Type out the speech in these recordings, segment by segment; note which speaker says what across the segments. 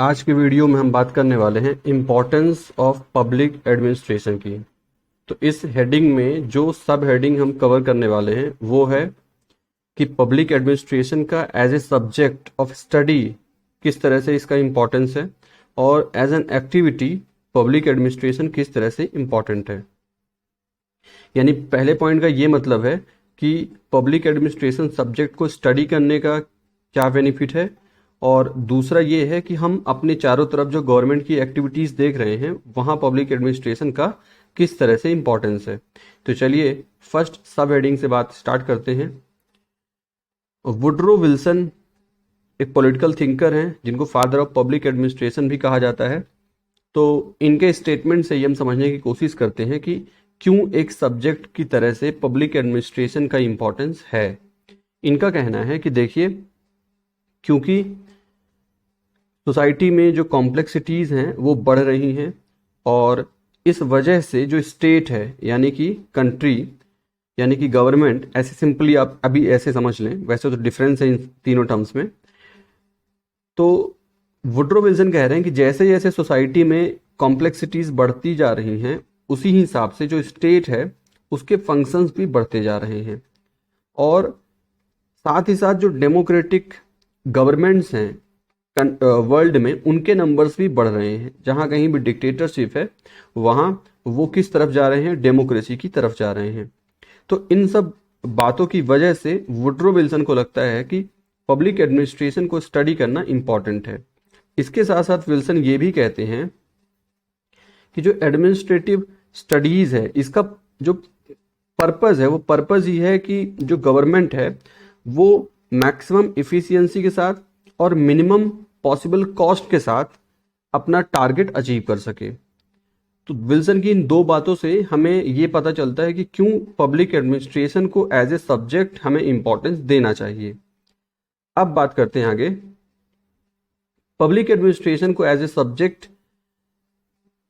Speaker 1: आज के वीडियो में हम बात करने वाले हैं इम्पोर्टेंस ऑफ पब्लिक एडमिनिस्ट्रेशन की। तो इस हेडिंग में जो सब हेडिंग हम कवर करने वाले हैं वो है कि पब्लिक एडमिनिस्ट्रेशन का as a subject of study किस तरह से इसका इम्पोर्टेंस है और as an activity public administration किस तरह से इम्पोर्टेंट है। यानी पहले पॉइंट का ये मतलब है कि पब्लिक एडमिनिस्ट्रेशन सब्जेक्ट को स्टडी करने का क्या बेनिफिट है, और दूसरा ये है कि हम अपने चारों तरफ जो गवर्नमेंट की एक्टिविटीज देख रहे हैं वहां पब्लिक एडमिनिस्ट्रेशन का किस तरह से इंपॉर्टेंस है। तो चलिए फर्स्ट सब हेडिंग से बात स्टार्ट करते हैं। वुडरो विल्सन एक पॉलिटिकल थिंकर हैं जिनको फादर ऑफ पब्लिक एडमिनिस्ट्रेशन भी कहा जाता है। तो इनके स्टेटमेंट से ये हम समझने की कोशिश करते हैं कि क्यों एक सब्जेक्ट की तरह से पब्लिक एडमिनिस्ट्रेशन का इंपॉर्टेंस है। इनका कहना है कि देखिए, क्योंकि सोसाइटी में जो कॉम्प्लेक्सिटीज़ हैं वो बढ़ रही हैं और इस वजह से जो स्टेट है यानी कि कंट्री यानी कि गवर्नमेंट, ऐसे सिंपली आप अभी ऐसे समझ लें, वैसे तो डिफरेंस है इन तीनों टर्म्स में। तो वुडरो विल्सन कह रहे हैं कि जैसे जैसे सोसाइटी में कॉम्प्लेक्सिटीज़ बढ़ती जा रही हैं उसी हिसाब से जो स्टेट है उसके फंक्शंस भी बढ़ते जा रहे हैं, और साथ ही साथ जो डेमोक्रेटिक गवर्नमेंट्स हैं वर्ल्ड में उनके नंबर्स भी बढ़ रहे हैं। जहां कहीं भी डिक्टेटरशिप है वहां वो किस तरफ जा रहे हैं, डेमोक्रेसी की तरफ जा रहे हैं। तो इन सब बातों की वजह से वुडरो विल्सन को लगता है कि पब्लिक एडमिनिस्ट्रेशन को स्टडी करना इंपॉर्टेंट है। इसके साथ साथ विल्सन ये भी कहते हैं कि जो एडमिनिस्ट्रेटिव स्टडीज है इसका जो पर्पस है वो पर्पस ही है कि जो गवर्नमेंट है वो मैक्सिमम इफिशियंसी के साथ और मिनिमम पॉसिबल कॉस्ट के साथ अपना टारगेट अचीव कर सके। तो विल्सन की इन दो बातों से हमें ये पता चलता है कि क्यों पब्लिक एडमिनिस्ट्रेशन को एज ए सब्जेक्ट हमें इंपॉर्टेंस देना चाहिए। अब बात करते हैं आगे। पब्लिक एडमिनिस्ट्रेशन को एज ए सब्जेक्ट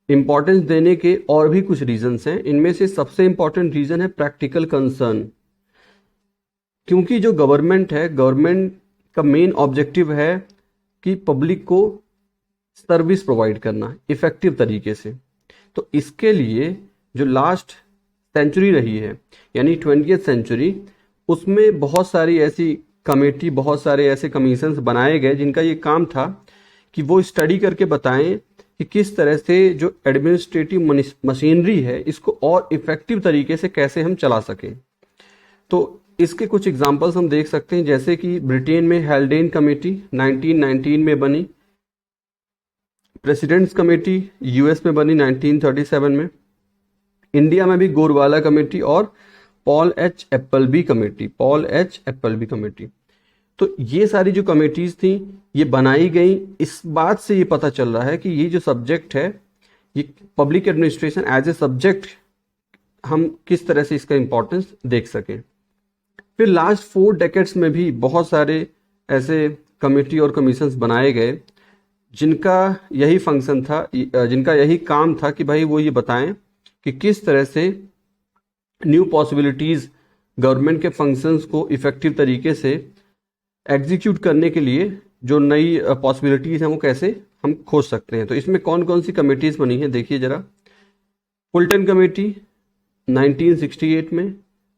Speaker 1: इंपॉर्टेंस देने के और भी कुछ रीजंस हैं। इनमें से सबसे इंपॉर्टेंट रीजन है प्रैक्टिकल कंसर्न। क्योंकि जो गवर्नमेंट है, गवर्नमेंट का मेन ऑब्जेक्टिव है कि पब्लिक को सर्विस प्रोवाइड करना इफेक्टिव तरीके से। तो इसके लिए जो लास्ट सेंचुरी रही है यानी 20th सेंचुरी, उसमें बहुत सारी ऐसी कमेटी, बहुत सारे ऐसे कमीशंस बनाए गए जिनका ये काम था कि वो स्टडी करके बताएं कि किस तरह से जो एडमिनिस्ट्रेटिव मशीनरी है इसको और इफेक्टिव तरीके से कैसे हम चला सकें। तो इसके कुछ एग्जाम्पल्स हम देख सकते हैं, जैसे कि ब्रिटेन में हेल्डेन कमेटी 1919 में बनी, प्रेसिडेंट्स कमेटी यूएस में बनी 1937 में, इंडिया में भी गोरवाला कमेटी और पॉल एच एप्पलबी कमेटी। तो ये सारी जो कमेटीज थी ये बनाई गई। इस बात से ये पता चल रहा है कि ये जो सब्जेक्ट है, ये public administration as a subject हम किस तरह से इसका इंपॉर्टेंस देख सकें। फिर लास्ट 4 डेकेड्स में भी बहुत सारे ऐसे कमेटी और कमीशंस बनाए गए जिनका यही फंक्शन था, जिनका यही काम था कि भाई वो ये बताएं कि किस तरह से न्यू पॉसिबिलिटीज़ गवर्नमेंट के फंक्शंस को इफेक्टिव तरीके से एग्जीक्यूट करने के लिए जो नई पॉसिबिलिटीज़ हैं वो कैसे हम खोज सकते हैं। तो इसमें कौन कौन सी कमेटीज़ बनी हैं देखिए ज़रा। फुलटन कमेटी 1968 में,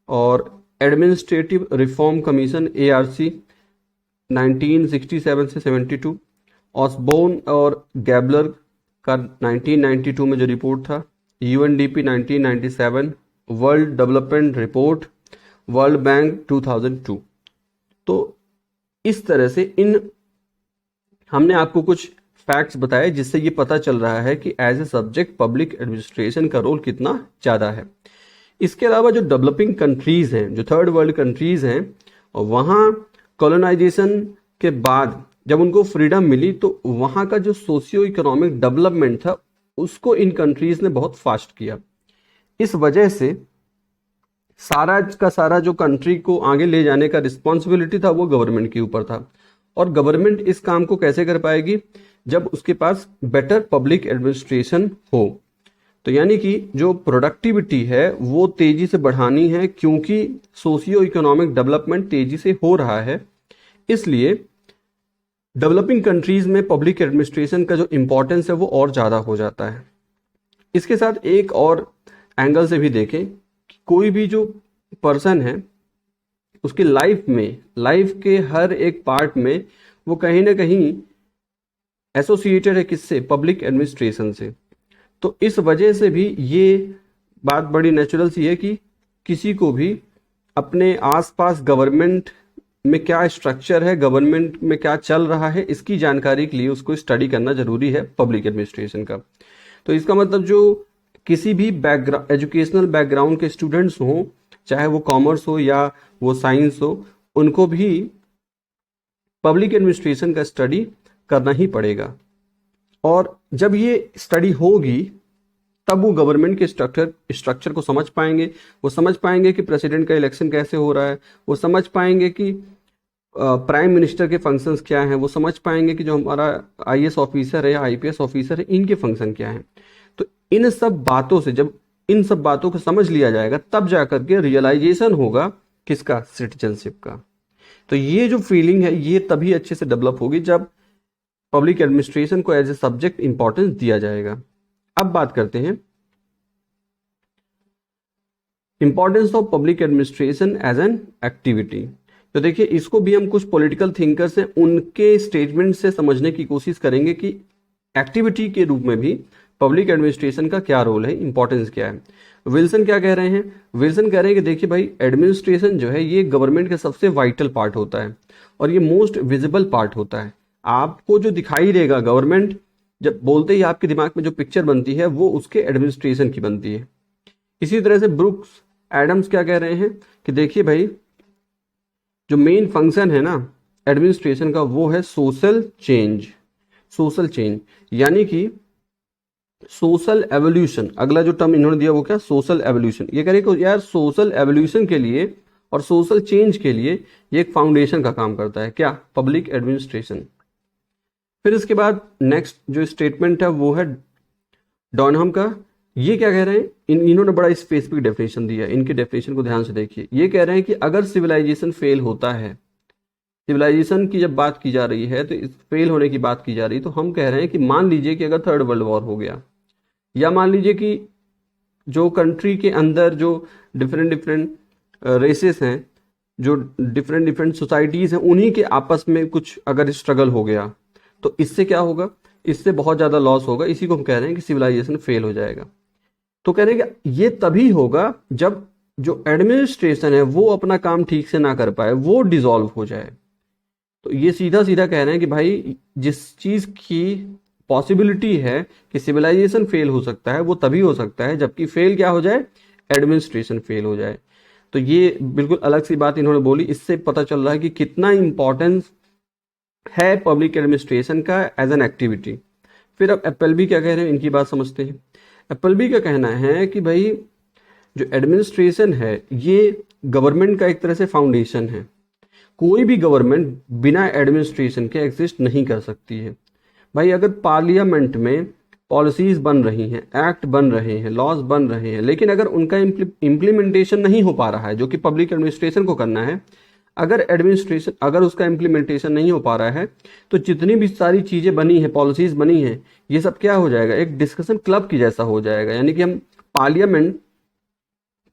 Speaker 1: और एडमिनिस्ट्रेटिव रिफॉर्म कमीशन ARC 1967 से 72, ऑसबोर्न और गैबलर का 1992 में जो रिपोर्ट था, UNDP 1997, world development report, world bank 2002। तो इस तरह से इन हमने आपको कुछ फैक्ट्स बताए जिससे ये पता चल रहा है कि as a subject public administration का रोल कितना ज़्यादा है। इसके अलावा जो डेवलपिंग कंट्रीज़ हैं, जो थर्ड वर्ल्ड कंट्रीज़ हैं, वहाँ कॉलोनाइजेशन के बाद जब उनको फ्रीडम मिली तो वहाँ का जो सोशियो इकोनॉमिक डेवलपमेंट था उसको इन कंट्रीज़ ने बहुत फास्ट किया। इस वजह से सारा का सारा जो कंट्री को आगे ले जाने का रिस्पॉन्सिबिलिटी था वो गवर्नमेंट के ऊपर था। और गवर्नमेंट इस काम को कैसे कर पाएगी, जब उसके पास बेटर पब्लिक एडमिनिस्ट्रेशन हो। तो यानी कि जो प्रोडक्टिविटी है वो तेजी से बढ़ानी है, क्योंकि सोशियो इकोनॉमिक डेवलपमेंट तेजी से हो रहा है। इसलिए डेवलपिंग कंट्रीज में पब्लिक एडमिनिस्ट्रेशन का जो इम्पोर्टेंस है वो और ज़्यादा हो जाता है। इसके साथ एक और एंगल से भी देखें कि कोई भी जो पर्सन है उसकी लाइफ के हर एक पार्ट में वो कहीं ना कहीं एसोसिएटेड है किससे, पब्लिक एडमिनिस्ट्रेशन से। तो इस वजह से भी ये बात बड़ी नेचुरल सी है कि किसी को भी अपने आसपास गवर्नमेंट में क्या स्ट्रक्चर है, गवर्नमेंट में क्या चल रहा है, इसकी जानकारी के लिए उसको स्टडी करना जरूरी है पब्लिक एडमिनिस्ट्रेशन का। तो इसका मतलब जो किसी भी एजुकेशनल बैकग्राउंड के स्टूडेंट्स हों, चाहे वो कॉमर्स हो या वो साइंस हो, उनको भी पब्लिक एडमिनिस्ट्रेशन का स्टडी करना ही पड़ेगा। और जब ये स्टडी होगी तब वो गवर्नमेंट के स्ट्रक्चर को समझ पाएंगे। वो समझ पाएंगे कि प्रेसिडेंट का इलेक्शन कैसे हो रहा है, वो समझ पाएंगे कि प्राइम मिनिस्टर के फंक्शंस क्या हैं, वो समझ पाएंगे कि जो हमारा आईएएस ऑफिसर है या आईपीएस ऑफिसर है इनके फंक्शन क्या हैं। तो इन सब बातों से, जब इन सब बातों को समझ लिया जाएगा तब जाकर के रियलाइजेशन होगा किसका, सिटीजनशिप का। तो ये जो फीलिंग है ये तभी अच्छे से डेवलप होगी जब पब्लिक एडमिनिस्ट्रेशन को एज ए सब्जेक्ट इंपॉर्टेंस दिया जाएगा। अब बात करते हैं importance of public administration as an activity. तो देखिए इसको भी हम कुछ पॉलिटिकल थिंकर्स हैं उनके स्टेटमेंट से समझने की कोशिश करेंगे कि एक्टिविटी के रूप में भी पब्लिक एडमिनिस्ट्रेशन का क्या रोल है, इंपॉर्टेंस क्या है। विल्सन क्या कह रहे हैं, विल्सन कह रहे हैं कि देखिए भाई एडमिनिस्ट्रेशन जो है ये गवर्नमेंट का सबसे वाइटल पार्ट होता है और ये मोस्ट विजिबल पार्ट होता है। आपको जो दिखाई देगा गवर्नमेंट, जब बोलते ही आपके दिमाग में जो पिक्चर बनती है वो उसके एडमिनिस्ट्रेशन की बनती है। इसी तरह से ब्रुक्स एडम्स क्या कह रहे हैं कि देखिए भाई जो मेन फंक्शन है ना एडमिनिस्ट्रेशन का वो है सोशल चेंज। सोशल चेंज यानी कि सोशल एवोल्यूशन, अगला जो टर्म इन्होंने दिया वो क्या, सोशल एवोल्यूशन। ये कह रहे कि यार सोशल एवोल्यूशन के लिए और सोशल चेंज के लिए ये एक फाउंडेशन का काम करता है, क्या, पब्लिक एडमिनिस्ट्रेशन। फिर इसके बाद नेक्स्ट जो स्टेटमेंट है वो है डॉनहम का। ये क्या कह रहे हैं, इन्होंने बड़ा स्पेसिफिक डेफिनेशन दिया है, इनके डेफिनेशन को ध्यान से देखिए। ये कह रहे हैं कि अगर सिविलाइजेशन फेल होता है, सिविलाइजेशन की जब बात की जा रही है तो इस फेल होने की बात की जा रही है, तो हम कह रहे हैं कि मान लीजिए कि अगर थर्ड वर्ल्ड वॉर हो गया, या मान लीजिए कि जो कंट्री के अंदर जो डिफरेंट रेसेस हैं, जो डिफरेंट सोसाइटीज हैं, उन्हीं के आपस में कुछ अगर स्ट्रगल हो गया तो इससे क्या होगा, इससे बहुत ज़्यादा लॉस होगा। इसी को हम कह रहे हैं कि सिविलाइजेशन फेल हो जाएगा। तो कह रहे हैं कि ये तभी होगा जब जो एडमिनिस्ट्रेशन है वो अपना काम ठीक से ना कर पाए, वो डिसॉल्व हो जाए। तो ये सीधा सीधा कह रहे हैं कि भाई जिस चीज़ की पॉसिबिलिटी है कि सिविलाइजेशन फेल हो सकता है वो तभी हो सकता है जबकि फेल क्या हो जाए, एडमिनिस्ट्रेशन फेल हो जाए। तो ये बिल्कुल अलग सी बात इन्होंने बोली। इससे पता चल रहा है कि कितना इंपॉर्टेंस है पब्लिक एडमिनिस्ट्रेशन का एज एन एक्टिविटी। फिर अब एप्पलबी क्या कह रहे हैं, इनकी बात समझते हैं। एप्पलबी का कहना है कि भाई जो एडमिनिस्ट्रेशन है ये गवर्नमेंट का एक तरह से फाउंडेशन है। कोई भी गवर्नमेंट बिना एडमिनिस्ट्रेशन के एग्जिस्ट नहीं कर सकती है। भाई अगर पार्लियामेंट में पॉलिसीज बन रही हैं, एक्ट बन रहे हैं, लॉज बन रहे हैं, लेकिन अगर उनका इम्प्लीमेंटेशन नहीं हो पा रहा है, जो कि पब्लिक एडमिनिस्ट्रेशन को करना है, अगर उसका इम्प्लीमेंटेशन नहीं हो पा रहा है, तो जितनी भी सारी चीजें बनी हैं, पॉलिसीज बनी हैं, ये सब क्या हो जाएगा, एक डिस्कशन क्लब की जैसा हो जाएगा। यानी कि हम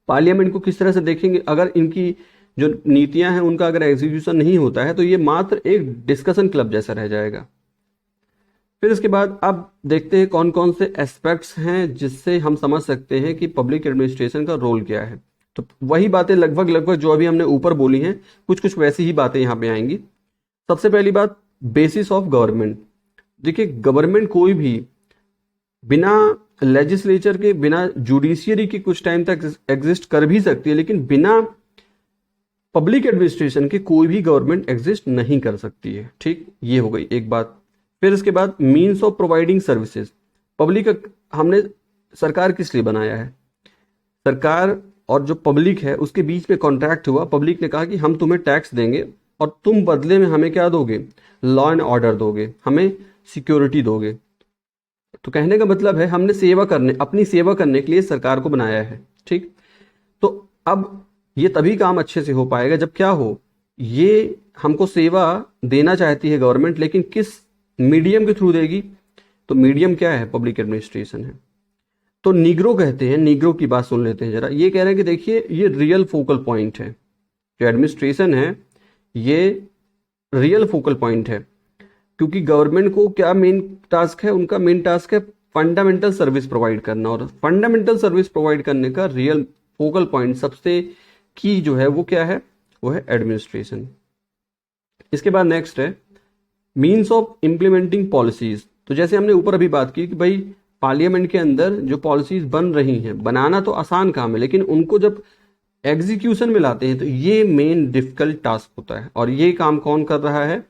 Speaker 1: पार्लियामेंट को किस तरह से देखेंगे, अगर इनकी जो नीतियां हैं उनका अगर एग्जीक्यूशन नहीं होता है तो ये मात्र एक डिस्कशन क्लब जैसा रह जाएगा। फिर इसके बाद अब देखते हैं कौन कौन से एस्पेक्ट्स हैं जिससे हम समझ सकते हैं कि पब्लिक एडमिनिस्ट्रेशन का रोल क्या है। तो वही बातें लगभग जो अभी हमने ऊपर बोली हैं, कुछ वैसी ही बातें यहाँ पे आएंगी। सबसे पहली बात, बेसिस ऑफ गवर्नमेंट। देखिए गवर्नमेंट कोई भी बिना लेजिस्लेचर के, बिना जुडिशियरी के कुछ टाइम तक एग्जिस्ट कर भी सकती है, लेकिन बिना पब्लिक एडमिनिस्ट्रेशन के कोई भी गवर्नमेंट एग्जिस्ट नहीं कर सकती है। ठीक, ये हो गई एक बात। फिर इसके बाद means of providing services. Public हमने सरकार किस लिए बनाया है, सरकार और जो पब्लिक है उसके बीच में कॉन्ट्रैक्ट हुआ। पब्लिक ने कहा कि हम तुम्हें टैक्स देंगे और तुम बदले में हमें क्या दोगे, लॉ एंड ऑर्डर दोगे, हमें सिक्योरिटी दोगे। तो कहने का मतलब है हमने अपनी सेवा करने के लिए सरकार को बनाया है। ठीक, तो अब ये तभी काम अच्छे से हो पाएगा जब क्या हो, ये हमको सेवा देना चाहती है गवर्नमेंट, लेकिन किस मीडियम के थ्रू देगी? तो मीडियम क्या है? पब्लिक एडमिनिस्ट्रेशन है। तो नीग्रो कहते हैं, नीग्रो की बात सुन लेते हैं जरा। ये कह रहे हैं कि देखिए ये रियल फोकल पॉइंट है, जो एडमिनिस्ट्रेशन है ये रियल फोकल पॉइंट है, क्योंकि गवर्नमेंट को क्या मेन टास्क है? उनका मेन टास्क है फंडामेंटल सर्विस प्रोवाइड करना, और फंडामेंटल सर्विस प्रोवाइड करने का रियल फोकल पॉइंट सबसे की जो है वो क्या है? वो है एडमिनिस्ट्रेशन। इसके बाद नेक्स्ट है मीन्स ऑफ इम्प्लीमेंटिंग पॉलिसीज। तो जैसे हमने ऊपर अभी बात की कि भाई पार्लियामेंट के अंदर जो पॉलिसीज बन रही हैं, बनाना तो आसान काम है, लेकिन उनको जब एग्जीक्यूशन में लाते हैं तो ये मेन डिफिकल्ट टास्क होता है। और ये काम कौन कर रहा है?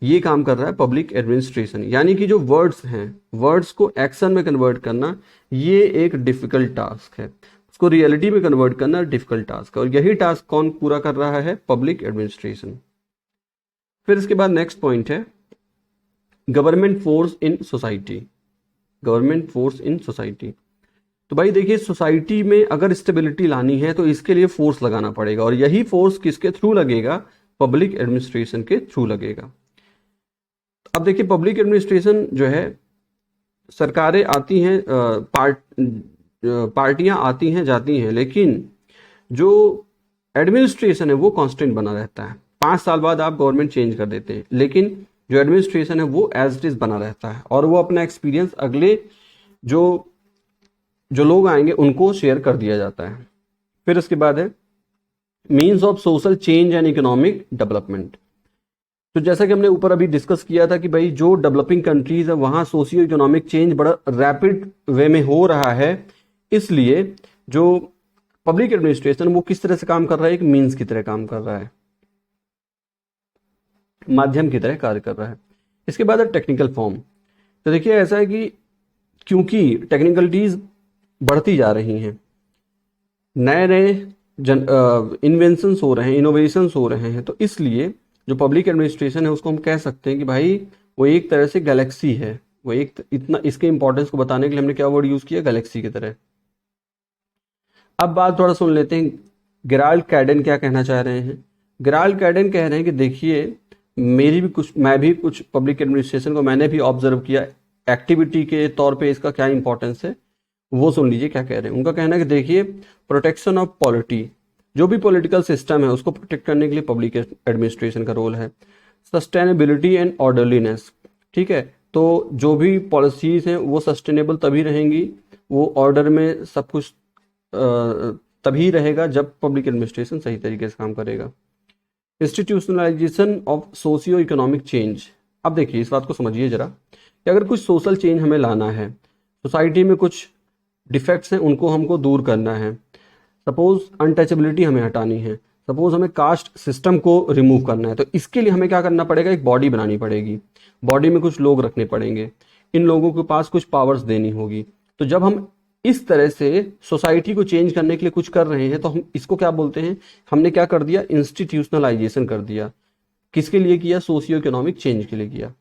Speaker 1: ये काम कर रहा है पब्लिक एडमिनिस्ट्रेशन। यानी कि जो वर्ड्स हैं, वर्ड्स को एक्शन में कन्वर्ट करना, ये एक डिफिकल्ट टास्क है। उसको रियलिटी में कन्वर्ट करना डिफिकल्ट टास्क है, और यही टास्क कौन पूरा कर रहा है? Public administration. फिर इसके बाद नेक्स्ट पॉइंट है government force in society. Government force in society. तो भाई देखिए, सोसाइटी में अगर स्टेबिलिटी लानी है तो इसके लिए फोर्स लगाना पड़ेगा, और यही फोर्स किसके थ्रू लगेगा? पब्लिक एडमिनिस्ट्रेशन के थ्रू लगेगा। अब देखिए, पब्लिक एडमिनिस्ट्रेशन जो है, सरकारें आती हैं, पार्टियां आती हैं जाती हैं, लेकिन जो एडमिनिस्ट्रेशन है वो कांस्टेंट बना रहता है। 5 साल बाद आप गवर्नमेंट चेंज कर देते हैं, लेकिन जो एडमिनिस्ट्रेशन है वो एज इट इज बना रहता है, और वो अपना एक्सपीरियंस अगले जो जो लोग आएंगे उनको शेयर कर दिया जाता है। फिर उसके बाद है means of social change and economic development. तो जैसा कि हमने ऊपर अभी डिस्कस किया था कि भाई जो डेवलपिंग कंट्रीज है वहां सोशियो इकोनॉमिक चेंज बड़ा रैपिड वे में हो रहा है, इसलिए जो पब्लिक एडमिनिस्ट्रेशन वो किस तरह से काम कर रहा है? एक मीन्स की तरह काम कर रहा है, माध्यम की तरह कार्य कर रहा है। इसके बाद है टेक्निकल फॉर्म। तो देखिए, ऐसा है कि क्योंकि टेक्निकलिटीज बढ़ती जा रही हैं, नए नए इन्वेंशंस हो रहे हैं, इनोवेशंस हो रहे हैं, तो इसलिए जो पब्लिक एडमिनिस्ट्रेशन है उसको हम कह सकते हैं कि भाई वो एक तरह से गैलेक्सी है। वो एक इतना, इसके इंपॉर्टेंस को बताने के लिए हमने क्या वर्ड यूज किया? गैलेक्सी की तरह। अब बात थोड़ा सुन लेते हैं, गेराल्ड कैडेन क्या कहना चाह रहे हैं। गेराल्ड कैडेन कह रहे हैं कि देखिए, मैं भी कुछ पब्लिक एडमिनिस्ट्रेशन को मैंने भी ऑब्जर्व किया, एक्टिविटी के तौर पे इसका क्या इंपॉर्टेंस है वो सुन लीजिए क्या कह रहे हैं। उनका कहना है कि देखिए, प्रोटेक्शन ऑफ पॉलिटी, जो भी पॉलिटिकल सिस्टम है उसको प्रोटेक्ट करने के लिए पब्लिक एडमिनिस्ट्रेशन का रोल है। सस्टेनेबिलिटी एंड ऑर्डरलीनेस, ठीक है, तो जो भी पॉलिसीज हैं वो सस्टेनेबल तभी रहेंगी, वो ऑर्डर में सब कुछ तभी रहेगा जब पब्लिक एडमिनिस्ट्रेशन सही तरीके से काम करेगा। Institutionalization of socio economic change. अब देखिए, इस बात को समझिए जरा कि अगर कुछ सोशल चेंज हमें लाना है, सोसाइटी में कुछ डिफेक्ट्स हैं उनको हमको दूर करना है, सपोज अनटचेबिलिटी हमें हटानी है, सपोज हमें कास्ट सिस्टम को रिमूव करना है, तो इसके लिए हमें क्या करना पड़ेगा? एक बॉडी बनानी पड़ेगी, बॉडी में कुछ लोग रखने पड़ेंगे, इन लोगों के पास कुछ पावर्स देनी होगी। तो जब हम इस तरह से सोसाइटी को चेंज करने के लिए कुछ कर रहे हैं तो हम इसको क्या बोलते हैं? हमने क्या कर दिया? इंस्टीट्यूशनलाइजेशन कर दिया। किसके लिए किया? सोशियो इकोनॉमिक चेंज के लिए किया।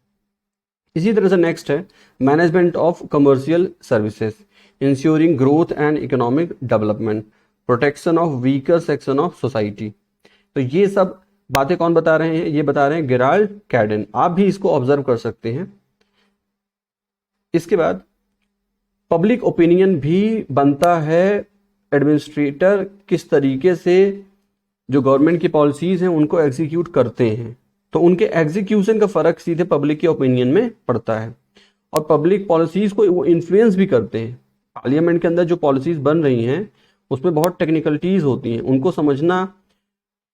Speaker 1: इसी तरह से नेक्स्ट है management of commercial services, ensuring growth and economic development, protection of weaker section of society. तो ये सब बातें कौन बता रहे हैं? ये बता रहे हैं गेराल्ड कैडेन। आप भी इसको ऑब्जर्व कर सकते हैं। इसके बाद पब्लिक ओपिनियन भी बनता है एडमिनिस्ट्रेटर किस तरीके से जो गवर्नमेंट की पॉलिसीज हैं उनको एग्जीक्यूट करते हैं, तो उनके एग्जीक्यूशन का फर्क सीधे पब्लिक के ओपिनियन में पड़ता है, और पब्लिक पॉलिसीज को वो इन्फ्लुएंस भी करते हैं। पार्लियामेंट के अंदर जो पॉलिसीज बन रही हैं उसमें बहुत टेक्निकलिटीज होती हैं, उनको समझना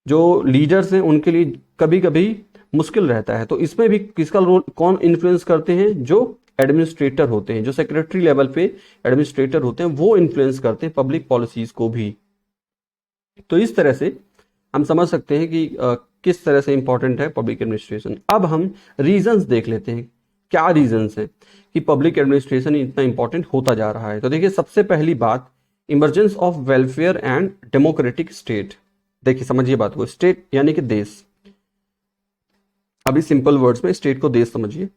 Speaker 1: जो लीडर्स हैं उनके लिए कभी कभी मुश्किल रहता है। तो इसमें भी किसका रोल, कौन इन्फ्लुएंस करते हैं? जो एडमिनिस्ट्रेटर होते हैं, जो सेक्रेटरी लेवल पे एडमिनिस्ट्रेटर होते हैं, वो इन्फ्लुएंस करते हैं पब्लिक पॉलिसीज को भी। तो इस तरह से हम समझ सकते हैं कि किस तरह से इंपॉर्टेंट है पब्लिक एडमिनिस्ट्रेशन। अब हम रीजंस देख लेते हैं, क्या रीजंस हैं कि पब्लिक एडमिनिस्ट्रेशन इतना इंपॉर्टेंट होता जा रहा है। तो देखिए, सबसे पहली बात, emergence of welfare and democratic state. देखिए, समझिए बात को, स्टेट यानी कि देश। अभी सिंपल वर्ड्स में स्टेट को देश समझिए।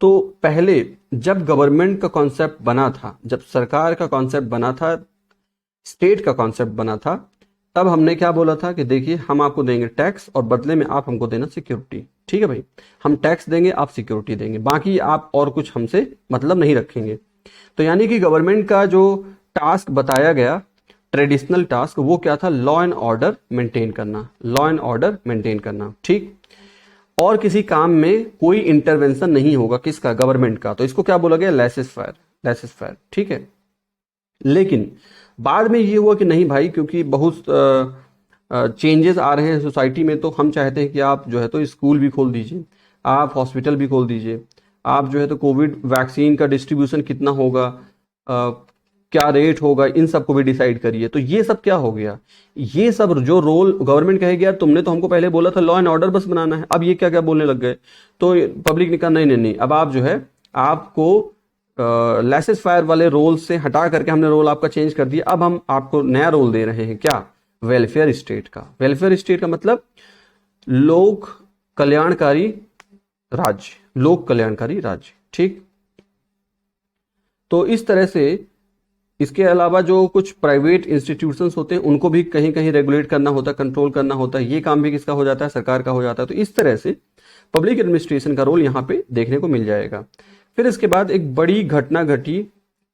Speaker 1: तो पहले जब गवर्नमेंट का कॉन्सेप्ट बना था, जब सरकार का कॉन्सेप्ट बना था, स्टेट का कॉन्सेप्ट बना था, तब हमने क्या बोला था कि देखिए हम आपको देंगे टैक्स और बदले में आप हमको देना सिक्योरिटी। ठीक है भाई, हम टैक्स देंगे, आप सिक्योरिटी देंगे, बाकी आप और कुछ हमसे मतलब नहीं रखेंगे। तो यानी कि गवर्नमेंट का जो टास्क बताया गया, ट्रेडिशनल टास्क, वो क्या था? लॉ एंड ऑर्डर मेंटेन करना, लॉ एंड ऑर्डर मेंटेन करना। ठीक, और किसी काम में कोई इंटरवेंशन नहीं होगा, किसका? गवर्नमेंट का। तो इसको क्या बोला गया? Laces fire, laces fire. ठीक है, लेकिन बाद में ये हुआ कि नहीं भाई, क्योंकि बहुत चेंजेस आ रहे हैं सोसाइटी में, तो हम चाहते हैं कि आप जो है तो स्कूल भी खोल दीजिए, आप हॉस्पिटल भी खोल दीजिए, आप जो है तो कोविड वैक्सीन का डिस्ट्रीब्यूशन कितना होगा, क्या रेट होगा, इन सब को भी डिसाइड करिए। तो ये सब क्या हो गया? ये सब जो रोल गवर्नमेंट कहेगी, यार तुमने तो हमको पहले बोला था लॉ एंड ऑर्डर बस बनाना है, अब ये क्या क्या बोलने लग गए। तो पब्लिक ने कहा नहीं नहीं नहीं, अब आप जो है आपको लेसेस फायर वाले रोल से हटा करके हमने रोल आपका चेंज कर दिया। अब हम आपको नया रोल दे रहे हैं, क्या? वेलफेयर स्टेट का। वेलफेयर स्टेट का मतलब लोक कल्याणकारी राज्य, लोक कल्याणकारी राज्य। ठीक, तो इस तरह से इसके अलावा जो कुछ प्राइवेट इंस्टीट्यूशंस होते हैं उनको भी कहीं कहीं रेगुलेट करना होता है, कंट्रोल करना होता है। ये काम भी किसका हो जाता है? सरकार का हो जाता है। तो इस तरह से पब्लिक एडमिनिस्ट्रेशन का रोल यहाँ पे देखने को मिल जाएगा। फिर इसके बाद एक बड़ी घटना घटी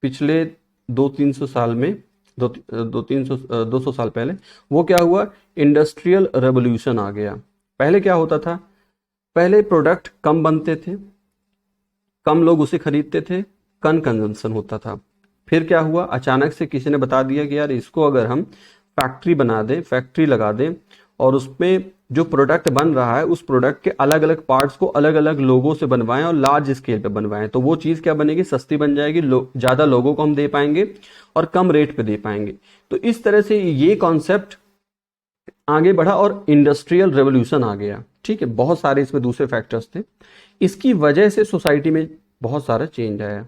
Speaker 1: पिछले 200-300 साल में, 200 साल पहले। वो क्या हुआ? इंडस्ट्रियल रेवोल्यूशन आ गया। पहले क्या होता था? पहले प्रोडक्ट कम बनते थे, कम लोग उसे खरीदते थे, कम कंजम्पशन होता था। फिर क्या हुआ? अचानक से किसी ने बता दिया कि यार इसको अगर हम फैक्ट्री बना दें, फैक्ट्री लगा दें, और उसमें जो प्रोडक्ट बन रहा है उस प्रोडक्ट के अलग अलग पार्ट्स को अलग अलग लोगों से बनवाएं और लार्ज स्केल पे बनवाएं, तो वो चीज़ क्या बनेगी? सस्ती बन जाएगी, ज़्यादा लोगों को हम दे पाएंगे और कम रेट पे दे पाएंगे। तो इस तरह से ये कॉन्सेप्ट आगे बढ़ा और इंडस्ट्रियल रेवोल्यूशन आ गया। ठीक है, बहुत सारे इसमें दूसरे फैक्टर्स थे। इसकी वजह से सोसाइटी में बहुत सारा चेंज आया।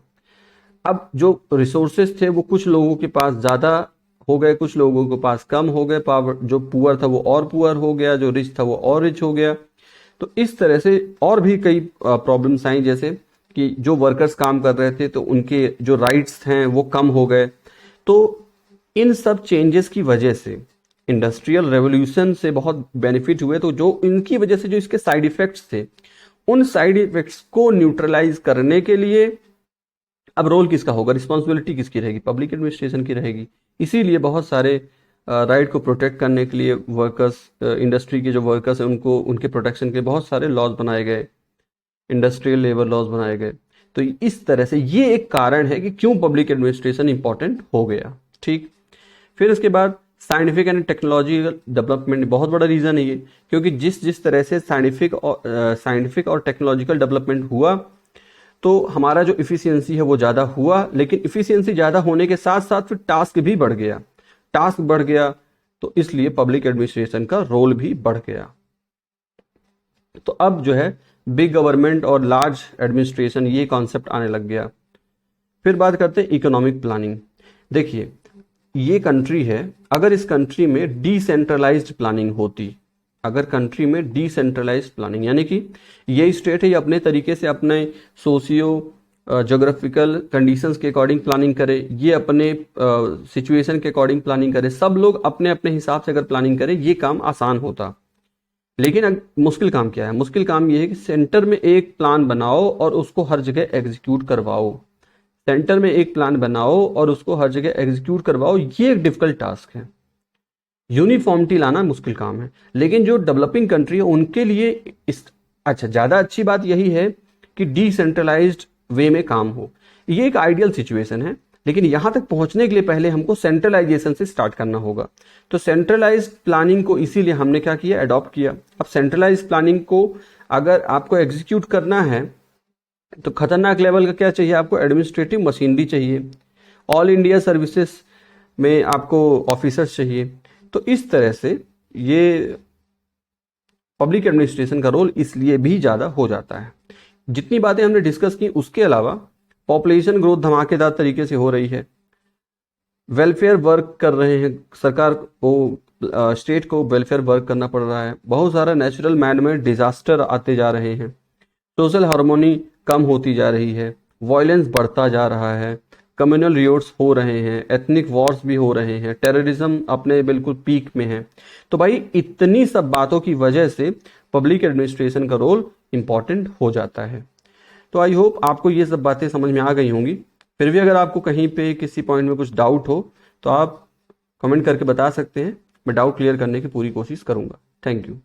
Speaker 1: अब जो रिसोर्सेज थे वो कुछ लोगों के पास ज़्यादा हो गए, कुछ लोगों के पास कम हो गए। पावर, जो पुअर था वो और पुअर हो गया, जो रिच था वो और रिच हो गया। तो इस तरह से और भी कई प्रॉब्लम्स आई, जैसे कि जो वर्कर्स काम कर रहे थे तो उनके जो राइट्स हैं वो कम हो गए। तो इन सब चेंजेस की वजह से, इंडस्ट्रियल रेवोल्यूशन से बहुत बेनिफिट हुए, तो जो इनकी वजह से जो इसके साइड इफेक्ट्स थे, उन साइड इफेक्ट्स को न्यूट्रलाइज करने के लिए अब रोल किसका होगा? रिस्पॉन्सिबिलिटी किसकी रहेगी? पब्लिक एडमिनिस्ट्रेशन की रहेगी। इसीलिए बहुत सारे राइट को प्रोटेक्ट करने के लिए वर्कर्स, इंडस्ट्री के जो वर्कर्स हैं उनको, उनके प्रोटेक्शन के बहुत सारे लॉज बनाए गए, इंडस्ट्रियल लेबर लॉज बनाए गए। तो इस तरह से ये एक कारण है कि क्यों पब्लिक एडमिनिस्ट्रेशन इंपॉर्टेंट हो गया। ठीक, फिर इसके बाद साइंटिफिक एंड टेक्नोलॉजिकल डेवलपमेंट बहुत बड़ा रीज़न है ये, क्योंकि जिस जिस तरह से साइंटिफिक और टेक्नोलॉजिकल डेवलपमेंट हुआ तो हमारा जो इफ़िशियंसी है वो ज़्यादा हुआ, लेकिन इफ़िशियंसी ज़्यादा होने के साथ साथ फिर टास्क भी बढ़ गया, टास्क बढ़ गया, तो इसलिए पब्लिक एडमिनिस्ट्रेशन का रोल भी बढ़ गया। तो अब जो है बिग गवर्नमेंट और लार्ज एडमिनिस्ट्रेशन, ये कॉन्सेप्ट आने लग गया। फिर बात करते हैं इकोनॉमिक प्लानिंग। देखिए ये कंट्री है, अगर इस कंट्री में डिसेंट्रलाइज्ड प्लानिंग होती, अगर कंट्री में डिसेंट्रलाइज्ड प्लानिंग, यानी कि ये स्टेट है, ये अपने तरीके से अपने सोशियो जोग्राफिकल कंडीशंस के अकॉर्डिंग प्लानिंग करे, ये अपने सिचुएशन के अकॉर्डिंग प्लानिंग करे, सब लोग अपने अपने हिसाब से अगर प्लानिंग करें, ये काम आसान होता। लेकिन मुश्किल काम क्या है? मुश्किल काम ये है कि सेंटर में एक प्लान बनाओ और उसको हर जगह एग्जीक्यूट करवाओ। सेंटर में एक प्लान बनाओ और उसको हर जगह एग्जीक्यूट करवाओ, ये एक डिफिकल्ट टास्क है। यूनिफॉर्मिटी लाना मुश्किल काम है। लेकिन जो डेवलपिंग कंट्री है उनके लिए अच्छा, ज़्यादा अच्छी बात यही है कि डिसेंट्रलाइज्ड वे में काम हो, ये एक आइडियल सिचुएशन है। लेकिन यहां तक पहुंचने के लिए पहले हमको सेंट्रलाइजेशन से स्टार्ट करना होगा। तो सेंट्रलाइज्ड प्लानिंग को इसीलिए हमने क्या किया? अडॉप्ट किया। अब सेंट्रलाइज्ड प्लानिंग को अगर आपको एग्जीक्यूट करना है तो खतरनाक लेवल का क्या चाहिए आपको? एडमिनिस्ट्रेटिव मशीनरी चाहिए, ऑल इंडिया सर्विसेज में आपको ऑफिसर्स चाहिए। तो इस तरह से ये पब्लिक एडमिनिस्ट्रेशन का रोल इसलिए भी ज़्यादा हो जाता है। जितनी बातें हमने डिस्कस की उसके अलावा पॉपुलेशन ग्रोथ धमाकेदार तरीके से हो रही है, वेलफेयर वर्क कर रहे हैं, सरकार को, स्टेट को वेलफेयर वर्क करना पड़ रहा है, बहुत सारा नेचुरल मैन मेड डिजास्टर आते जा रहे हैं, सोशल हार्मोनी कम होती जा रही है, वायलेंस बढ़ता जा रहा है, कम्युनल रियोट्स हो रहे हैं, एथनिक वॉर्स भी हो रहे हैं, टेररिज्म अपने बिल्कुल पीक में है। तो भाई इतनी सब बातों की वजह से पब्लिक एडमिनिस्ट्रेशन का रोल इंपॉर्टेंट हो जाता है। तो आई होप आपको ये सब बातें समझ में आ गई होंगी। फिर भी अगर आपको कहीं पे किसी पॉइंट में कुछ डाउट हो तो आप कमेंट करके बता सकते हैं, मैं डाउट क्लियर करने की पूरी कोशिश करूंगा। Thank you.